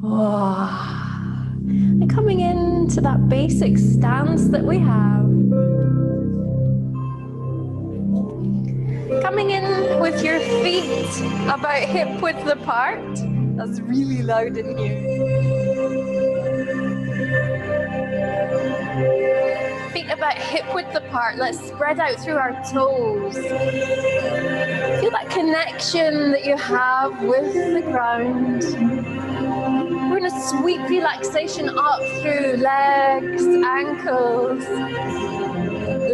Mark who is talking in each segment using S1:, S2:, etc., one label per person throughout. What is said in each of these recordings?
S1: And coming into that basic stance that we have. Coming in with your feet about hip width apart. That's really loud in here. Feet about hip width apart. Let's spread out through our toes. Feel that connection that you have with the ground. We're going to sweep relaxation up through legs, ankles,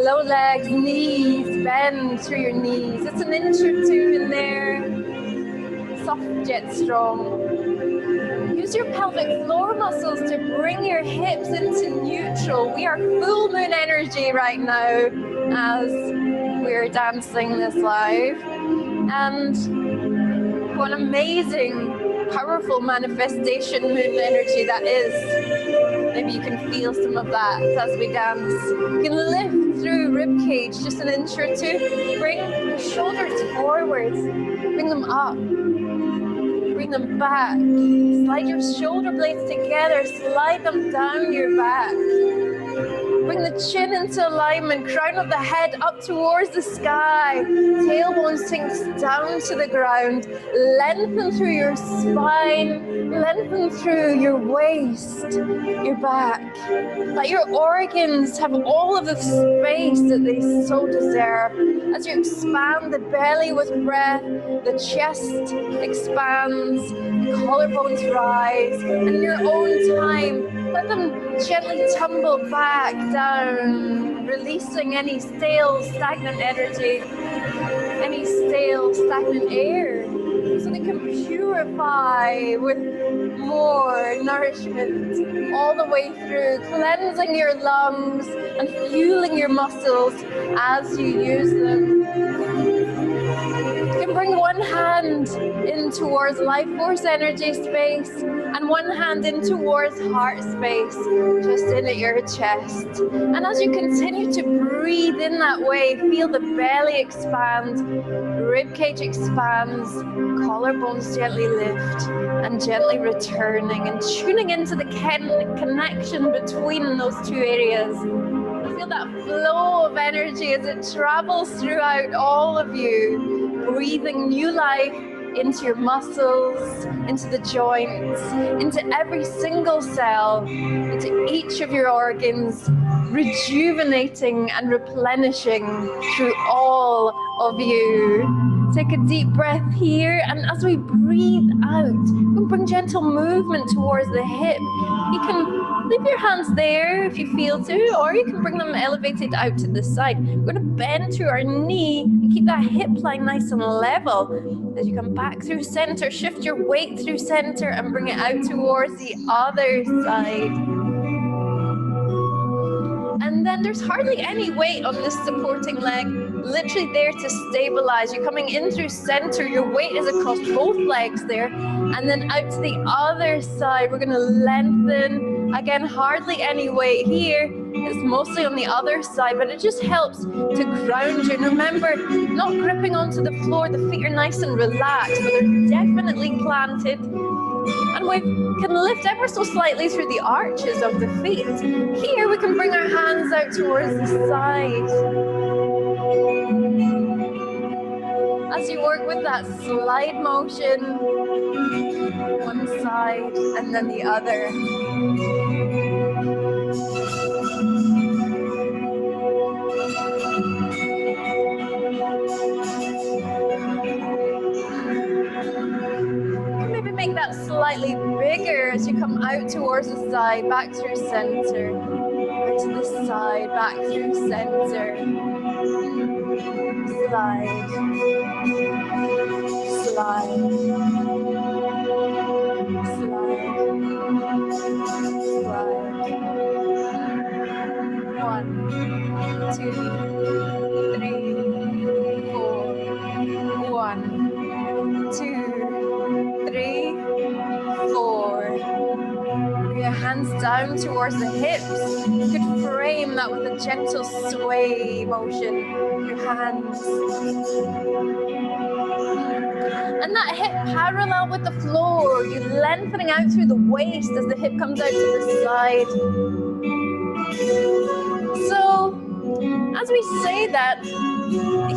S1: low legs, knees, bend through your knees. It's an inch or two in there. Soft yet strong. Use your pelvic floor muscles to bring your hips into neutral. We are full moon energy right now as we're dancing this live. And what an amazing, powerful manifestation moon energy that is. Maybe you can feel some of that as we dance. You can lift through rib cage just an inch or two. Bring your shoulders forwards. Bring them up. Bring them back. Slide your shoulder blades together. Slide them down your back. Bring the chin into alignment. Crown of the head up towards the sky. Tailbone sinks down to the ground. Lengthen through your spine. Lengthen through your waist, your back. Let your organs have all of the space that they so deserve. As you expand the belly with breath, the chest expands, the collarbones rise, and in your own time, let them gently tumble back down, releasing any stale, stagnant energy, any stale, stagnant air, so they can purify with more nourishment all the way through, cleansing your lungs and fueling your muscles as you use them. You can bring one hand in towards life force energy space and one hand in towards heart space, just in at your chest. And as you continue to breathe in that way, feel the belly expand, ribcage expands, collarbones gently lift and gently returning and tuning into the connection between those two areas. Feel that flow of energy as it travels throughout all of you, breathing new life into your muscles, into the joints, into every single cell, into each of your organs, rejuvenating and replenishing through all of you. Take a deep breath here, and as we breathe out, we'll bring gentle movement towards the hip. You can leave your hands there if you feel to, or you can bring them elevated out to the side. We're going to bend through our knee and keep that hip line nice and level. As you come back through center, shift your weight through center and bring it out towards the other side. And then there's hardly any weight on this supporting leg, literally there to stabilize. You're coming in through center, your weight is across both legs there, and then out to the other side. We're gonna lengthen. Again, hardly any weight here. It's mostly on the other side, but it just helps to ground you. And remember, not gripping onto the floor, the feet are nice and relaxed, but they're definitely planted. And we can lift ever so slightly through the arches of the feet. Here we can bring our hands out towards the side. As you work with that slide motion, one side and then the other. Make that slightly bigger as you come out towards the side, back through center, out to the side, back through center, slide, slide, slide, slide, 1, 2, 3, 4, 1, 2, 3, 4. Bring your hands down towards the hips. You could frame that with a gentle sway motion. Your hands. And that hip parallel with the floor, you're lengthening out through the waist as the hip comes out to the side. So, as we say that,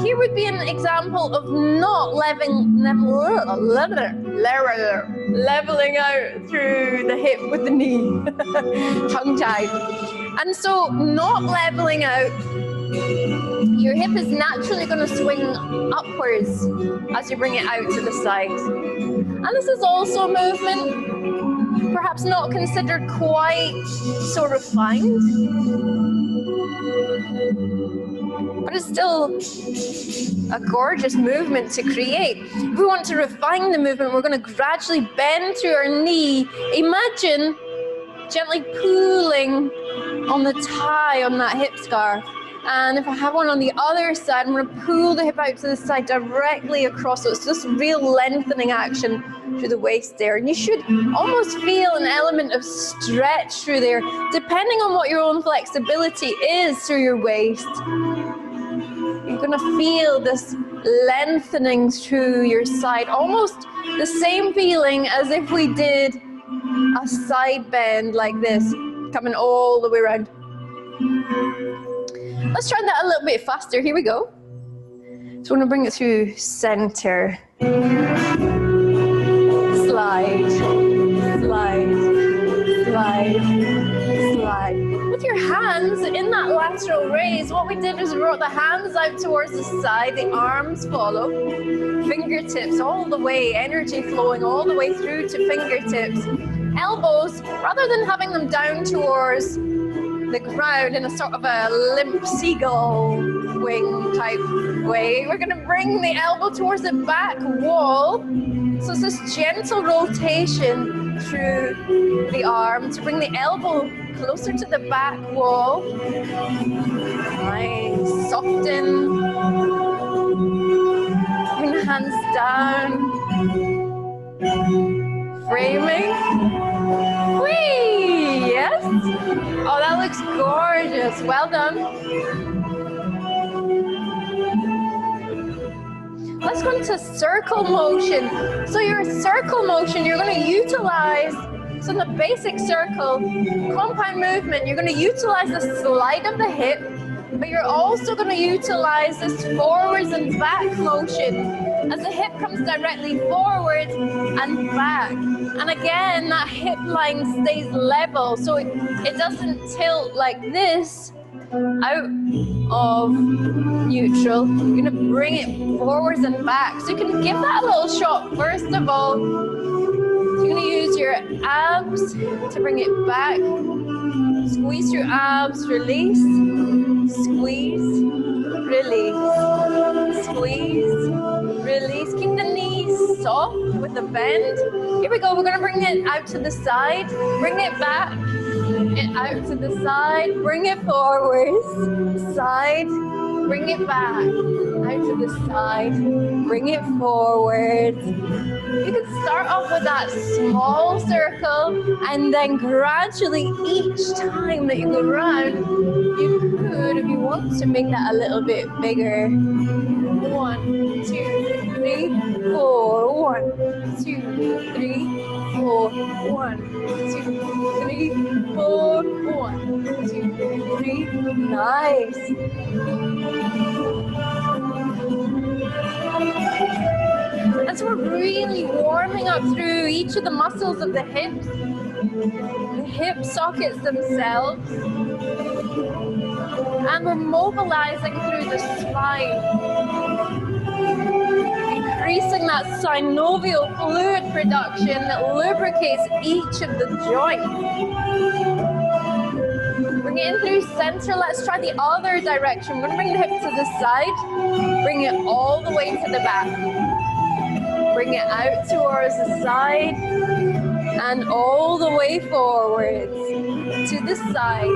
S1: here would be an example of not leveling out through the hip with the knee, tongue-tied. And so, not leveling out, your hip is naturally going to swing upwards as you bring it out to the side. And this is also a movement, perhaps not considered quite so refined, but it's still a gorgeous movement to create. If we want to refine the movement, we're going to gradually bend through our knee. Imagine gently pulling on the tie on that hip scarf. And if I have one on the other side, I'm going to pull the hip out to the side directly across. So it's just real lengthening action through the waist there. And you should almost feel an element of stretch through there, depending on what your own flexibility is through your waist. You're going to feel this lengthening through your side, almost the same feeling as if we did a side bend like this, coming all the way around. Let's try that a little bit faster. Here we go. So I'm going to bring it through center. Slide, slide, slide, slide. With your hands in that lateral raise, what we did is we brought the hands out towards the side, the arms follow, fingertips all the way, energy flowing all the way through to fingertips. Elbows, rather than having them down towards the ground in a sort of a limp seagull wing type way, we're going to bring the elbow towards the back wall. So it's this gentle rotation through the arm to bring the elbow closer to the back wall. Nice. Soften. Bring the hands down. Framing. Whee! Yes. Oh, that looks gorgeous. Well done. Let's go into circle motion. So your circle motion, you're going to utilize, so in the basic circle, compound movement, you're going to utilize the slide of the hip, but you're also going to utilize this forwards and back motion as the hip comes directly forward and back. And again, that hip line stays level, so it doesn't tilt like this out of neutral. You're going to bring it forwards and back. So you can give that a little shot first of all. So you're going to use your abs to bring it back. Squeeze your abs, release, squeeze, release, squeeze, release. Keep the knees soft with the bend. Here we go, we're going to bring it out to the side, bring it back, it out to the side, bring it forwards, side, bring it back, out to the side, bring it forward. You can start off with that small circle and then gradually each time that you go around, you could, if you want to, make that a little bit bigger. 1, 2, 3, 4. 1, 2, 3, 4. 1, 2, 3, 4. 1, 2, 3. Nice. And so we're really warming up through each of the muscles of the hips, the hip sockets themselves, and we're mobilizing through the spine, increasing that synovial fluid production that lubricates each of the joints. Bring it in through center. Let's try the other direction. We're going to bring the hip to the side, bring it all the way to the back. Bring it out towards the side and all the way forwards to the side.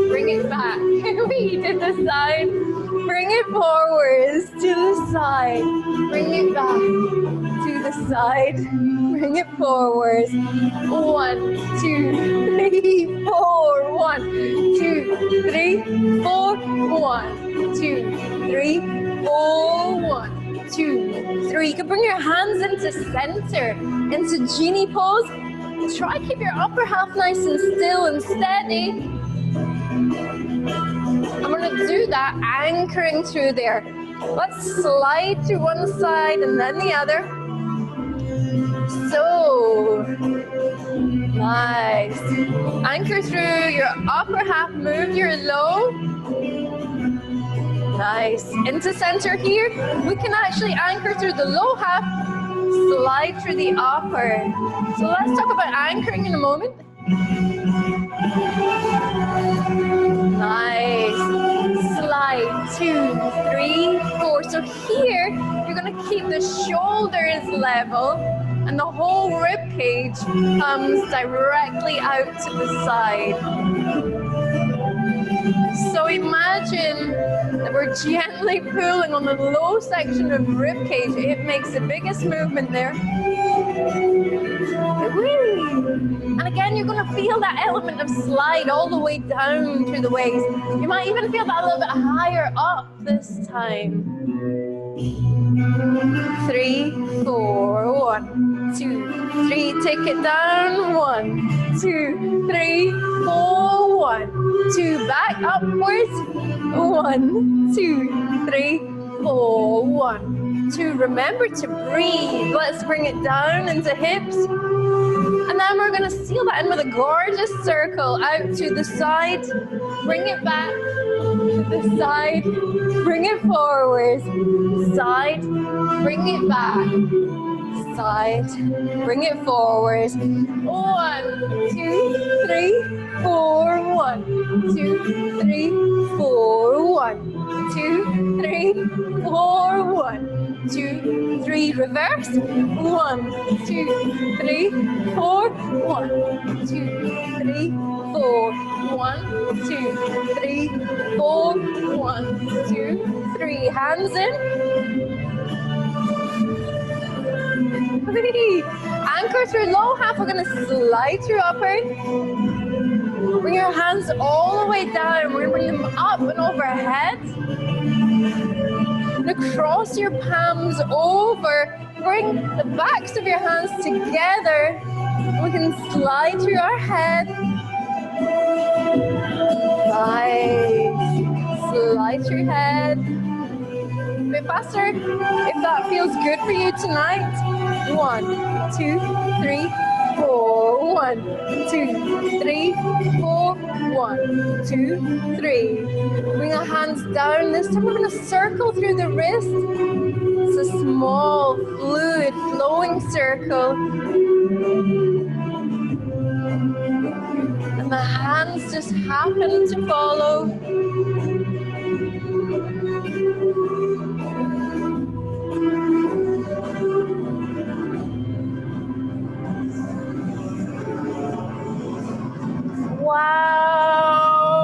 S1: Bring it back. We did the side. Bring it forwards to the side. Bring it back to the side. Bring it forwards. 1, 2, 3, 4. 1, 2, 3, 4. 1, 2, 3, 4. 1, 2, 3. You can bring your hands into center, into genie pose. Try to keep your upper half nice and still and steady. I'm going to do that anchoring through there. Let's slide to one side and then the other. So nice. Anchor through your upper half, move your low. Nice. Into center here. We can actually anchor through the low half, slide through the upper. So let's talk about anchoring in a moment. Nice. Slide 2, 3, 4. So here you're going to keep the shoulders level and the whole rib cage comes directly out to the side. So imagine that we're gently pulling on the low section of the rib cage. It makes the biggest movement there. And again, you're going to feel that element of slide all the way down through the waist. You might even feel that a little bit higher up this time. 3, 4, 1, 2, 3. Take it down. 1, 2, 3, 4, 1, 2. Back upwards. 1, 2, 3, 4, 1, 2. Remember to breathe. Let's bring it down into hips. And then we're going to seal that in with a gorgeous circle out to the side. Bring it back to the side. Bring it forward. Side. Bring it back. Side. Bring it forward. 1, 2, 3, 4. 1, 2, 3, 4. 1, 2, 3, 4. 1, 2, 3. Reverse. 1, 2, 3, 4. 1, 2, 3, 4. 1, 2, 3, 4. 1, 2, 3. Hands in. Anchor through low half. We're going to slide through upper. Bring your hands all the way down. We're going to bring them up and overhead. Now cross your palms over. Bring the backs of your hands together. We can slide through our head. Nice. Slide through head. A bit faster if that feels good for you tonight. 1, 2, 3, 4. 1, 2, 3, 4. 1, 2, 3. Bring our hands down. This time we're going to circle through the wrist. It's a small, fluid, flowing circle. And the hands just happen to follow. Wow!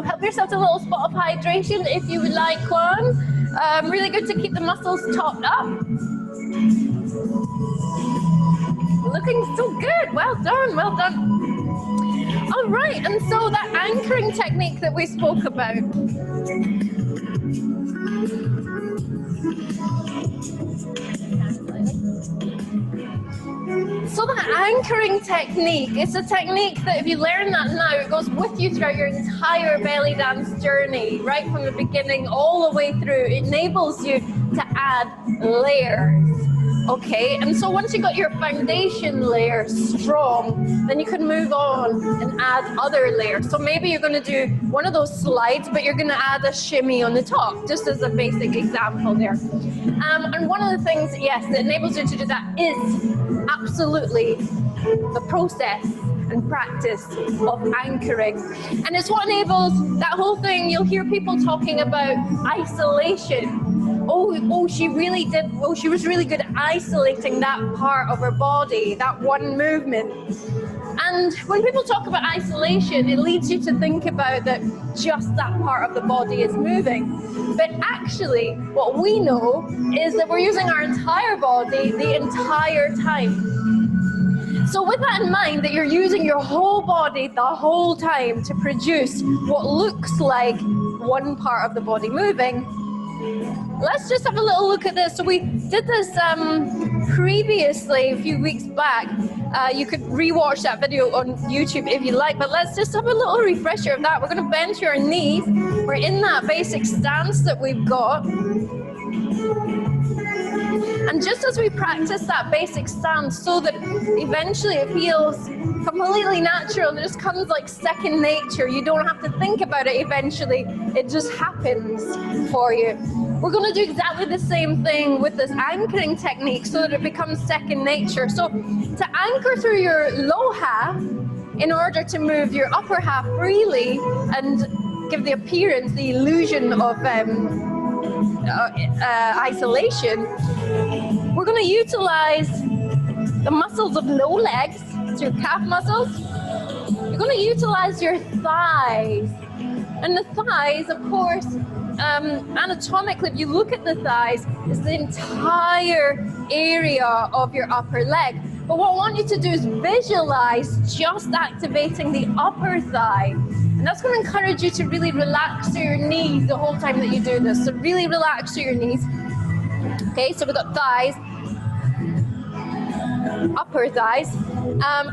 S1: Help yourself to a little spot of hydration if you would like one. Really good to keep the muscles topped up. Looking so good. Well done, well done. All right, and so that anchoring technique that we spoke about. So that anchoring technique, it's a technique that if you learn that now, it goes with you throughout your entire belly dance journey, right from the beginning all the way through. It enables you to add layers. Okay, and so once you got your foundation layer strong, then you can move on and add other layers. So maybe you're going to do one of those slides, but you're going to add a shimmy on the top, just as a basic example there. And one of the things, yes, that enables you to do that is absolutely the process and practice of anchoring. And it's what enables that whole thing. You'll hear people talking about isolation. Oh, she really did. Oh, she was really good at isolating that part of her body, that one movement. And when people talk about isolation, it leads you to think about that just that part of the body is moving. But actually, what we know is that we're using our entire body the entire time. So with that in mind, that you're using your whole body the whole time to produce what looks like one part of the body moving, let's just have a little look at this. So we did this previously a few weeks back. You could rewatch that video on YouTube if you like, but let's just have a little refresher of that. We're going to bend to our knees. We're in that basic stance that we've got. And just as we practice that basic stance, so that eventually it feels completely natural and it just comes like second nature. You don't have to think about it eventually. It just happens for you. We're going to do exactly the same thing with this anchoring technique so that it becomes second nature. So to anchor through your low half in order to move your upper half freely and give the appearance, the illusion of isolation, we're going to utilize the muscles of low legs, so your calf muscles. You're going to utilize your thighs. And the thighs, of course, anatomically, if you look at the thighs, it's the entire area of your upper leg. But what I want you to do is visualize just activating the upper thigh. And that's going to encourage you to really relax through your knees the whole time that you do this. So really relax through your knees. Okay, so we've got thighs, upper thighs,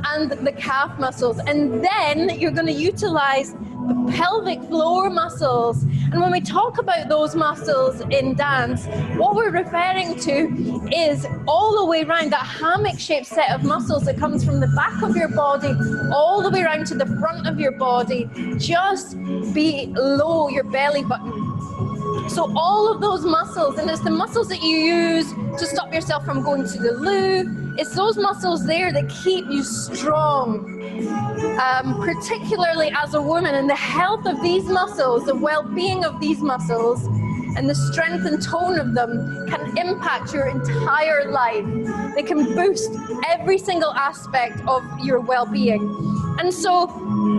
S1: and the calf muscles. And then you're going to utilize the pelvic floor muscles. And when we talk about those muscles in dance, what we're referring to is all the way around that hammock-shaped set of muscles that comes from the back of your body all the way around to the front of your body, just below your belly button. So all of those muscles, and it's the muscles that you use to stop yourself from going to the loo, it's those muscles there that keep you strong, particularly as a woman. And the health of these muscles, the well-being of these muscles, and the strength and tone of them can impact your entire life. They can boost every single aspect of your well-being. And so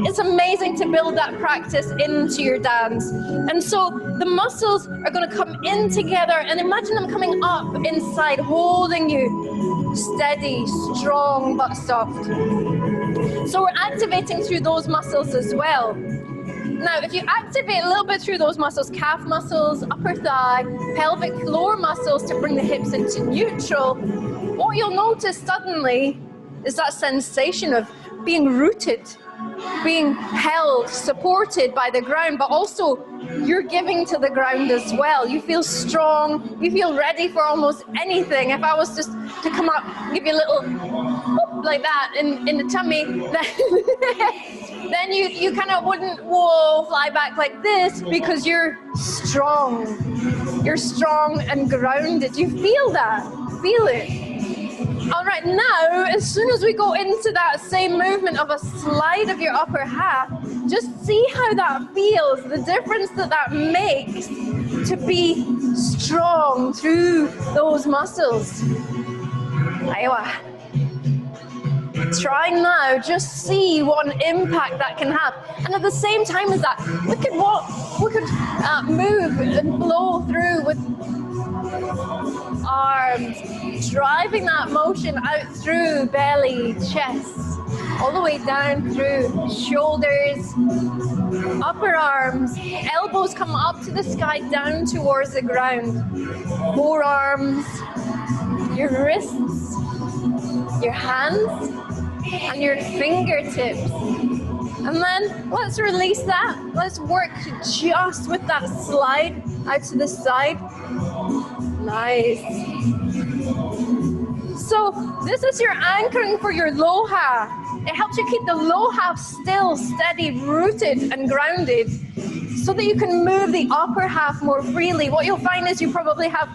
S1: it's amazing to build that practice into your dance. And so the muscles are going to come in together, and imagine them coming up inside, holding you steady, strong, but soft. So we're activating through those muscles as well. Now, if you activate a little bit through those muscles, calf muscles, upper thigh, pelvic floor muscles to bring the hips into neutral, what you'll notice suddenly is that sensation of being rooted, being held, supported by the ground, but also you're giving to the ground as well. You feel strong, you feel ready for almost anything. If I was just to come up, give you a little whoop, like that in the tummy, then you kind of wouldn't fly back like this, because you're strong. You're strong and grounded. You feel that, feel it. All right, now, as soon as we go into that same movement of a slide of your upper half, just see how that feels, the difference that that makes to be strong through those muscles. Aywa. Try now, just see what an impact that can have. And at the same time as that, look at what we could move and flow through with arms, driving that motion out through belly, chest, all the way down through shoulders, upper arms, elbows come up to the sky, down towards the ground, forearms, your wrists, your hands, and your fingertips. And then let's release that. Let's work just with that slide out to the side. Nice. So this is your anchoring for your low half. It helps you keep the low half still, steady, rooted and grounded, so that you can move the upper half more freely. What you'll find is you probably have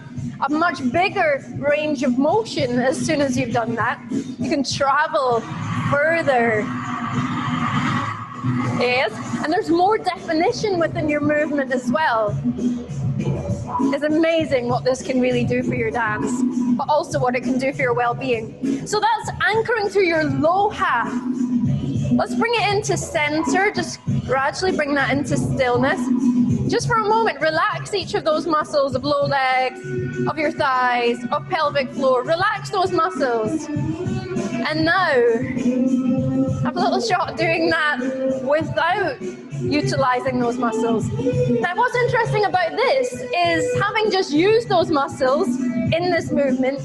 S1: a much bigger range of motion as soon as you've done that. You can travel further. Yes, and there's more definition within your movement as well. It's amazing what this can really do for your dance, but also what it can do for your well-being. So that's anchoring through your low half. Let's bring it into center. Just gradually bring that into stillness. Just for a moment, relax each of those muscles of low legs, of your thighs, of pelvic floor. Relax those muscles. And now, have a little shot doing that without utilizing those muscles. Now, what's interesting about this is having just used those muscles in this movement,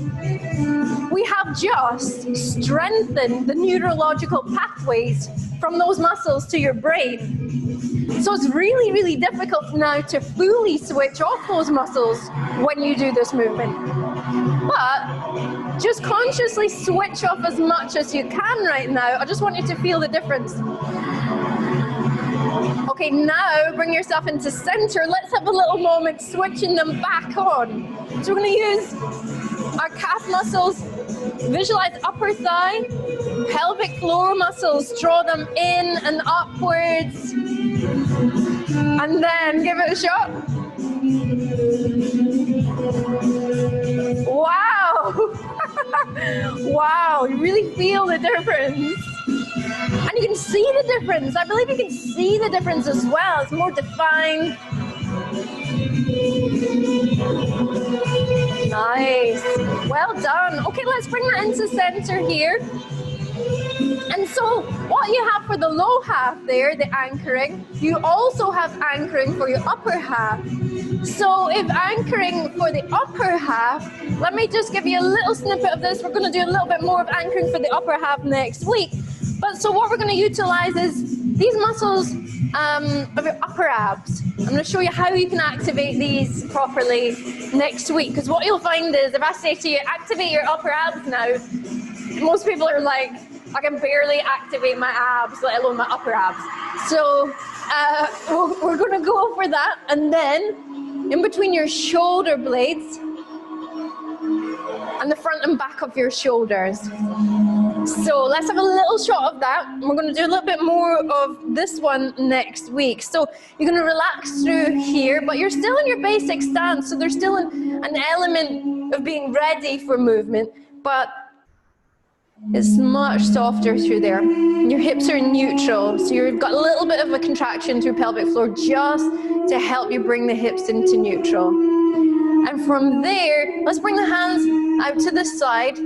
S1: we have just strengthened the neurological pathways from those muscles to your brain. So it's really, really difficult now to fully switch off those muscles when you do this movement. But just consciously switch off as much as you can right now. I just want you to feel the difference. Okay, now bring yourself into center. Let's have a little moment switching them back on. So we're going to use our calf muscles, visualize upper thigh, pelvic floor muscles, draw them in and upwards, and then give it a shot. Wow! Wow, you really feel the difference. And you can see the difference. I believe you can see the difference as well. It's more defined. Nice. Well done. Okay, let's bring that into center here. And so what you have for the low half there, the anchoring, you also have anchoring for your upper half. So if anchoring for the upper half, let me just give you a little snippet of this. We're going to do a little bit more of anchoring for the upper half next week. But so what we're going to utilize is these muscles of your upper abs. I'm going to show you how you can activate these properly next week. Because what you'll find is if I say to you, activate your upper abs now, most people are like, I can barely activate my abs, let alone my upper abs. So we're going to go over that. And then in between your shoulder blades and the front and back of your shoulders. So let's have a little shot of that. And we're going to do a little bit more of this one next week. So you're going to relax through here, but you're still in your basic stance. So there's still an element of being ready for movement, but it's much softer through there. Your hips are neutral. So you've got a little bit of a contraction through pelvic floor just to help you bring the hips into neutral. And from there, let's bring the hands out to the side.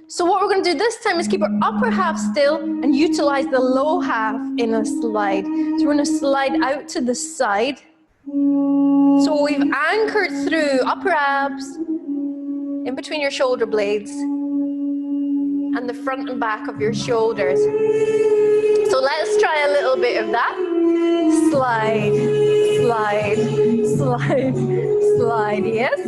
S1: So what we're going to do this time is keep our upper half still and utilize the low half in a slide. So we're going to slide out to the side. So we've anchored through upper abs, in between your shoulder blades, and the front and back of your shoulders. So let's try a little bit of that. Slide, slide, slide, slide, yes.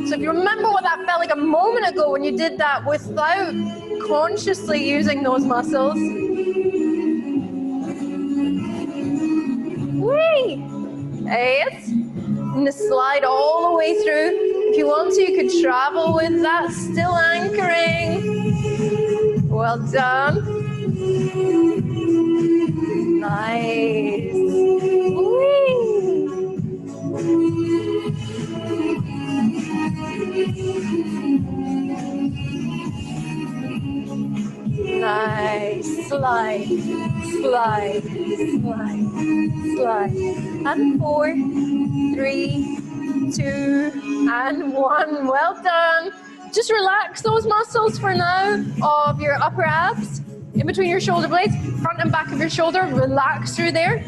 S1: So if you remember what that felt like a moment ago when you did that without consciously using those muscles. Whee! Yes. And slide all the way through. If you want to, you could travel with that, still anchoring. Well done. Nice. Whee! Nice. Slide, slide, slide, slide. And 4, 3, 2, and 1. Well done. Just relax those muscles for now of your upper abs, in between your shoulder blades, front and back of your shoulder. Relax through there.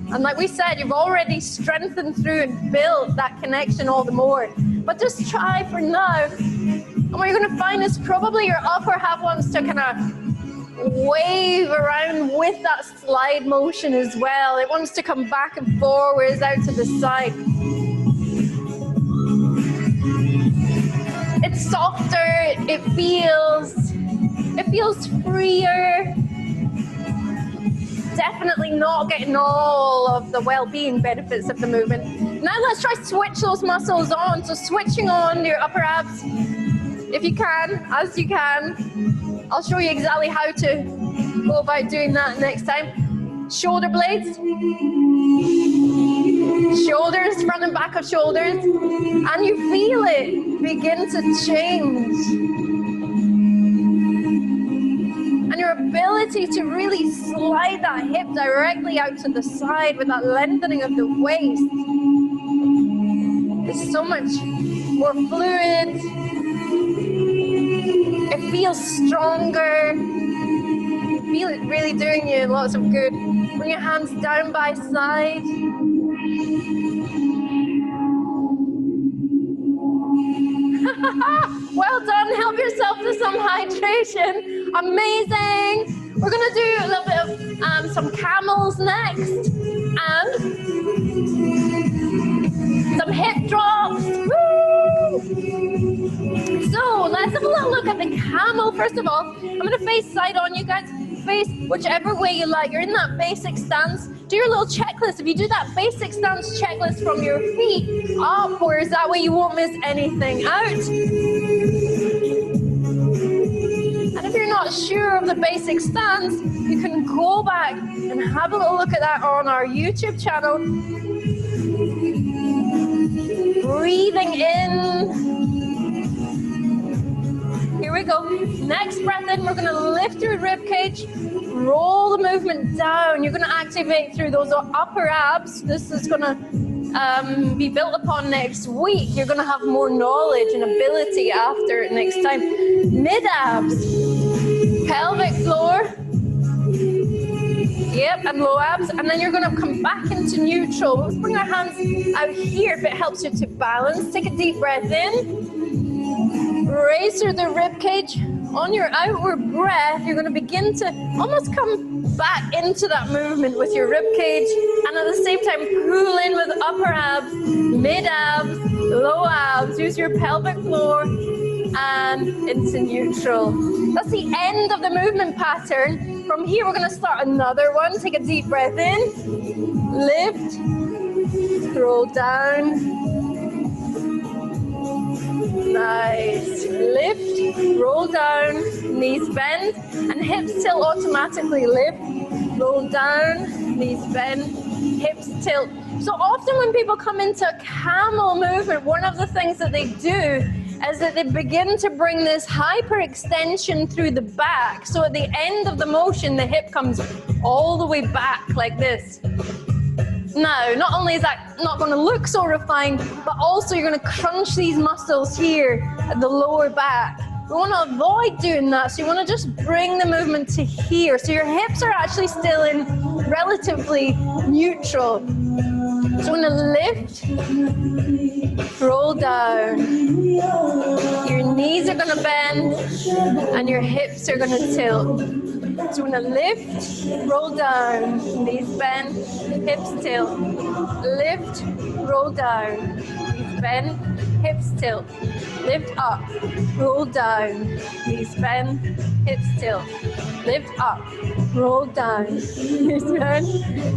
S1: And like we said, you've already strengthened through and built that connection all the more. But just try for now. And what you're going to find is probably your upper half wants to kind of wave around with that slide motion as well. It wants to come back and forwards out to the side. It's softer, it feels freer. Definitely not getting all of the well-being benefits of the movement. Now let's try switch those muscles on. So switching on your upper abs, if you can, as you can. I'll show you exactly how to go about doing that next time. Shoulder blades, shoulders, front and back of shoulders, and you feel it begin to change. And your ability to really slide that hip directly out to the side with that lengthening of the waist is so much more fluid. It feels stronger. It feel it really doing you lots of good. Bring your hands down by side. Well done, help yourself to some hydration. Amazing. We're gonna do a little bit of some camels next and some hip drops. Woo! So let's have a little look at the camel first of all. I'm gonna face side on, you guys. Face whichever way you like. You're in that basic stance. Do your little checklist. If you do that basic stance checklist from your feet upwards, that way you won't miss anything out. And if you're not sure of the basic stance, you can go back and have a little look at that on our YouTube channel. Breathing in. Here we go. Next breath in, we're going to lift your rib cage, roll the movement down. You're going to activate through those upper abs. This is going to be built upon next week. You're going to have more knowledge and ability after it next time. Mid abs, pelvic floor. Yep, and low abs. And then you're going to come back into neutral. Let's bring our hands out here if it helps you to balance. Take a deep breath in. Raise through the rib cage. On your outward breath, you're going to begin to almost come back into that movement with your rib cage, and at the same time pull in with upper abs, mid abs, low abs. Use your pelvic floor and into neutral. That's the end of the movement pattern. From here, we're going to start another one. Take a deep breath in, lift, roll down. Nice. Lift, roll down, knees bend, and hips tilt automatically. Lift, roll down, knees bend, hips tilt. So often when people come into a camel movement, one of the things that they do is that they begin to bring this hyperextension through the back. So at the end of the motion, the hip comes all the way back like this. Now, not only is that not going to look so refined, but also you're going to crunch these muscles here at the lower back. We want to avoid doing that, so you want to just bring the movement to here. So your hips are actually still in relatively neutral. So we're going to lift, roll down. Your knees are going to bend, and your hips are going to tilt. So we're going to lift, roll down, knees bend, hips tilt. Lift, roll down, knees bend, hips tilt. Lift up, roll down, knees bend, hips tilt. Lift up, roll down, knees bend,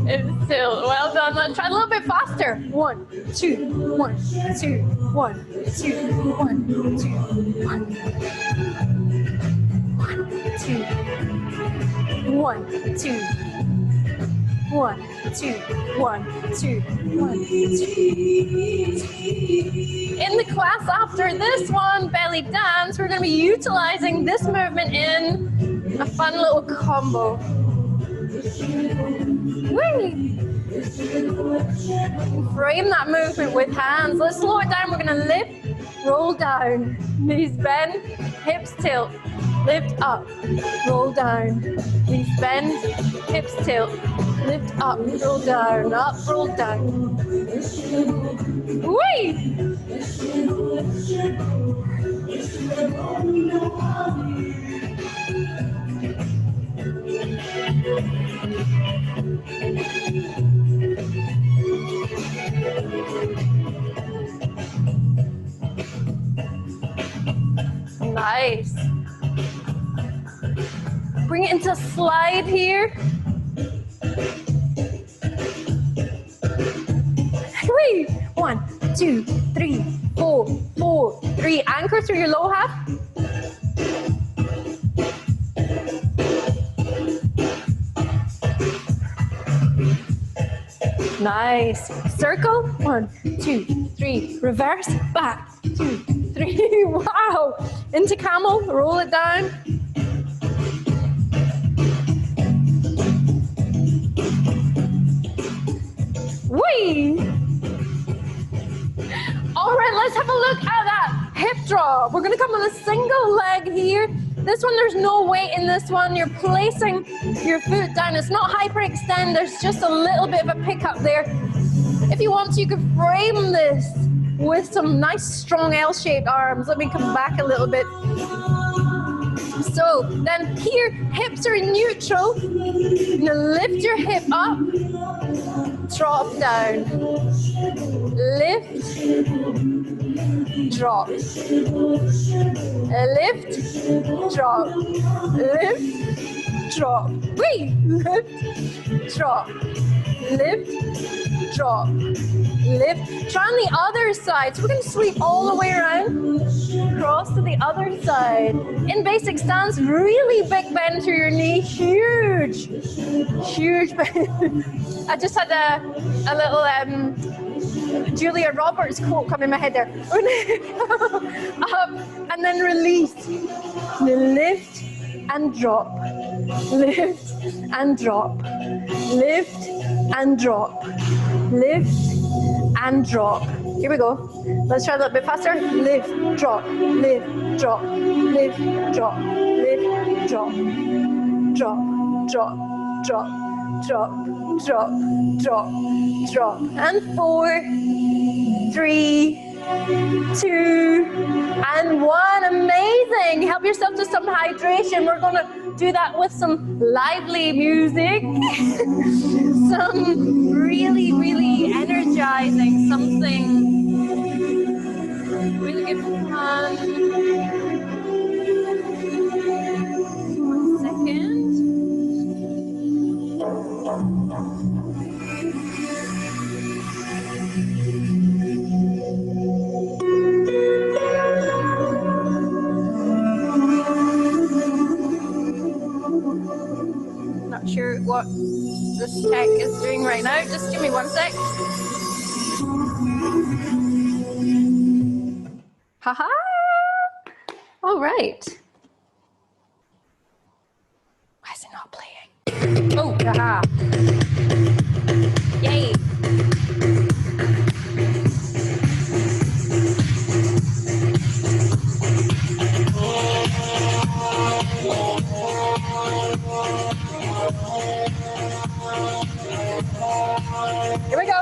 S1: hips tilt. Well done. Let's try a little bit faster. 1, 2, 1, 2, 1, 2, 1, 2, 1. 1, 2. 1, 2, 1, 2, 1, 2, 1, 2. In the class after this one, belly dance, we're going to be utilizing this movement in a fun little combo. Whee! Frame that movement with hands. Let's slow it down. We're going to lift, roll down, knees bend, hips tilt. Lift up, roll down, knees bend, hips tilt. Lift up, roll down, up, roll down. Whee! Nice. Bring it into slide here. 3, 1, 2, 3, 4, 4, 3. Anchor through your low half. Nice. Circle. 1, 2, 3. Reverse. Back. 2, 3. Wow. Into camel. Roll it down. Whee! All right, let's have a look at that hip drop. We're going to come on a single leg here. This one, there's no weight in this one. You're placing your foot down. It's not hyperextend. There's just a little bit of a pickup there. If you want to, you could frame this with some nice strong L-shaped arms. Let me come back a little bit. So then here, hips are in neutral. Now lift your hip up, drop down. Lift, drop. Lift, drop. Lift, drop. Wait, lift, drop. Lift, drop. Lift. Try on the other side. So we're going to sweep all the way around. Cross to the other side. In basic stance, really big bend through your knee. Huge, huge bend. I just had a little Julia Roberts quote come in my head there. Up and then release. Lift and drop. Lift and drop. Lift and drop. Lift and drop. Here we go. Let's try a little bit faster. Lift, drop, lift, drop, lift, drop, lift, drop, drop, drop, drop, drop, drop, drop, drop. And 4, 3, 2, and 1. Amazing. Help yourself to some hydration. We're going to do that with some lively music. Some really, really energizing, something really good fun. 1 second. Not sure what this tech is doing right now. Just give me 1 sec. Haha! All right. Why is it not playing? Oh, haha. Yay. Here we go.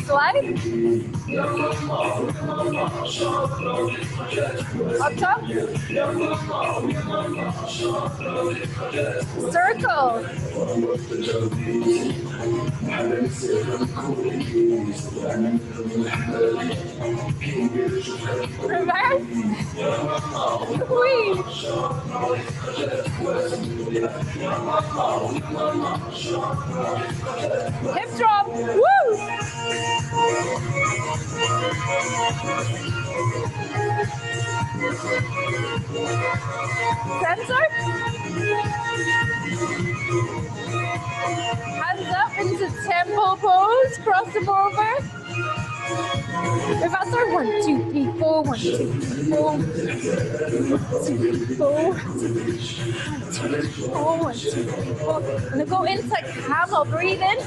S1: Slide. Up top. Circle. Reverse. Squeeze. Hip drop. Woo! Sensor. Hands up into temple pose. Cross them over. Faster. 1, 2, 3, 4. 1, 2, 3, 4. 1, 2, 3, 4. 1, 2, 3, 4. And then go into camel. Breathe in.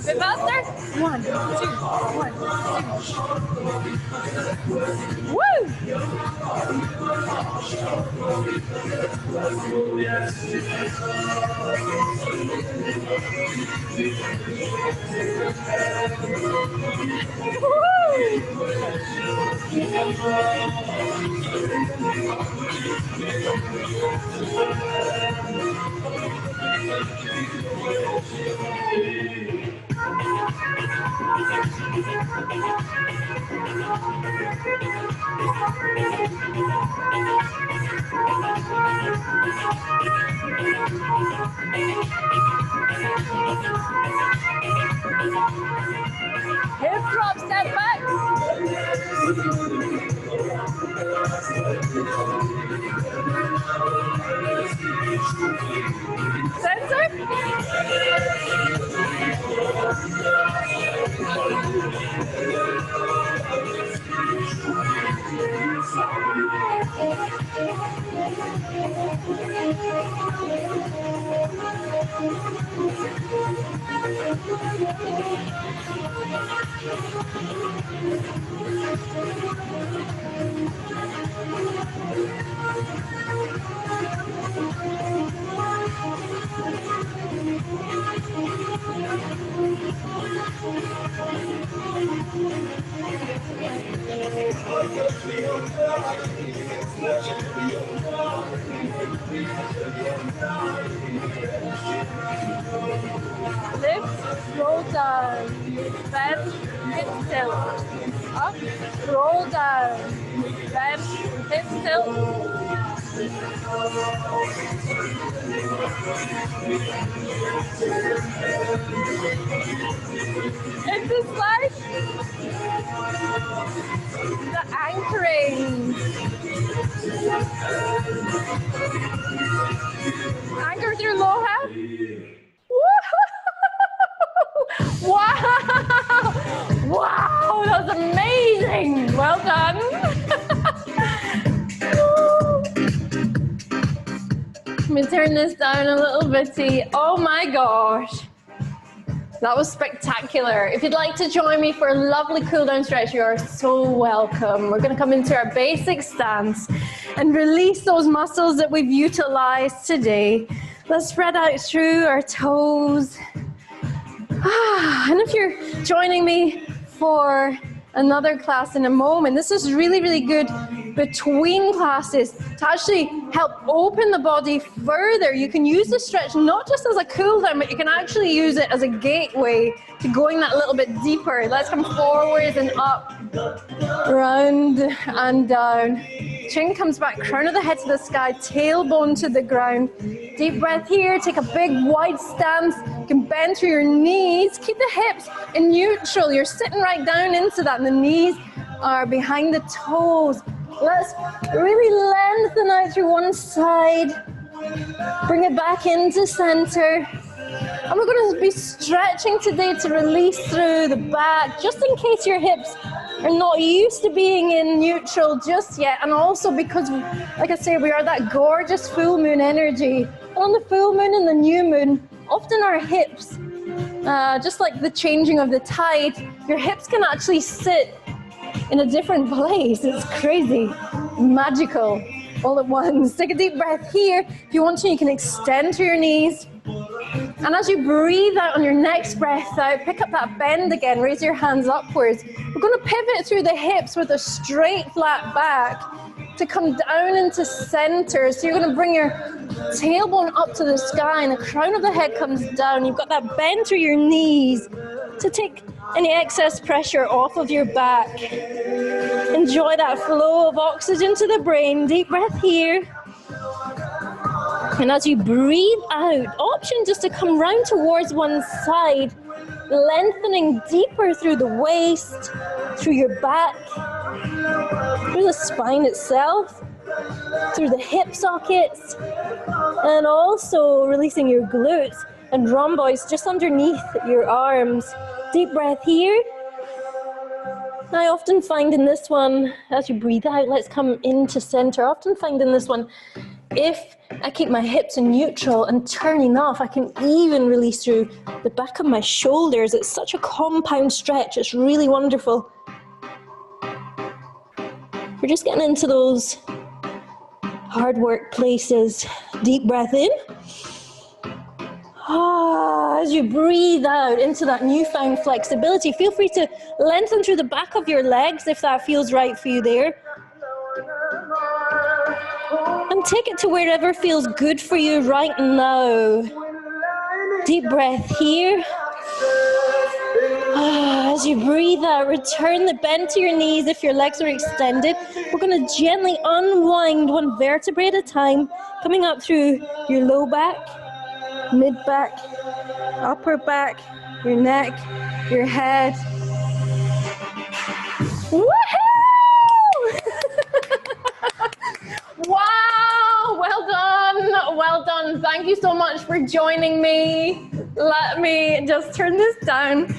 S1: Bit faster. 1, 2, 1, 2. Woo! Hip drop, step back. Center. Lift, roll down, bend, hip tilt. Up, roll down, bend, hip tilt. Into slide. The anchoring. Anchor through low head. Wow! Wow, that was amazing! Well done! Let me turn this down a little bitty. Oh my gosh! That was spectacular. If you'd like to join me for a lovely cool down stretch, you are so welcome. We're going to come into our basic stance and release those muscles that we've utilized today. Let's spread out through our toes. And if you're joining me for another class in a moment, this is really, really good between classes to actually help open the body further. You can use the stretch not just as a cool down, but you can actually use it as a gateway to going that little bit deeper. Let's come forwards and up, round and down. Chin comes back, crown of the head to the sky, tailbone to the ground. Deep breath here, take a big wide stance. You can bend through your knees, keep the hips in neutral. You're sitting right down into that and the knees are behind the toes. Let's really lengthen out through one side. Bring it back into center. And we're going to be stretching today to release through the back, just in case your hips are not used to being in neutral just yet. And also because, like I say, we are that gorgeous full moon energy. And on the full moon and the new moon, often our hips, just like the changing of the tide, your hips can actually sit in a different place. It's crazy, magical, all at once. Take a deep breath here. If you want to, you can extend through your knees. And as you breathe out on your next breath out, pick up that bend again, raise your hands upwards. We're going to pivot through the hips with a straight flat back to come down into center. So you're going to bring your tailbone up to the sky and the crown of the head comes down. You've got that bend through your knees to take any excess pressure off of your back. Enjoy that flow of oxygen to the brain. Deep breath here. And as you breathe out, option just to come round towards one side, lengthening deeper through the waist, through your back, through the spine itself, through the hip sockets, and also releasing your glutes and rhomboids just underneath your arms. Deep breath here. I often find in this one, as you breathe out, let's come into center. I often find in this one, if I keep my hips in neutral and turning off, I can even release through the back of my shoulders. It's such a compound stretch. It's really wonderful. We're just getting into those hard work places. Deep breath in. As you breathe out into that newfound flexibility, feel free to lengthen through the back of your legs if that feels right for you there. And take it to wherever feels good for you right now. Deep breath here. As you breathe out, return the bend to your knees if your legs are extended. We're going to gently unwind one vertebrae at a time, coming up through your low back, mid back, upper back, your neck, your head. Woohoo! thank you so much for joining me. Let me just turn this down.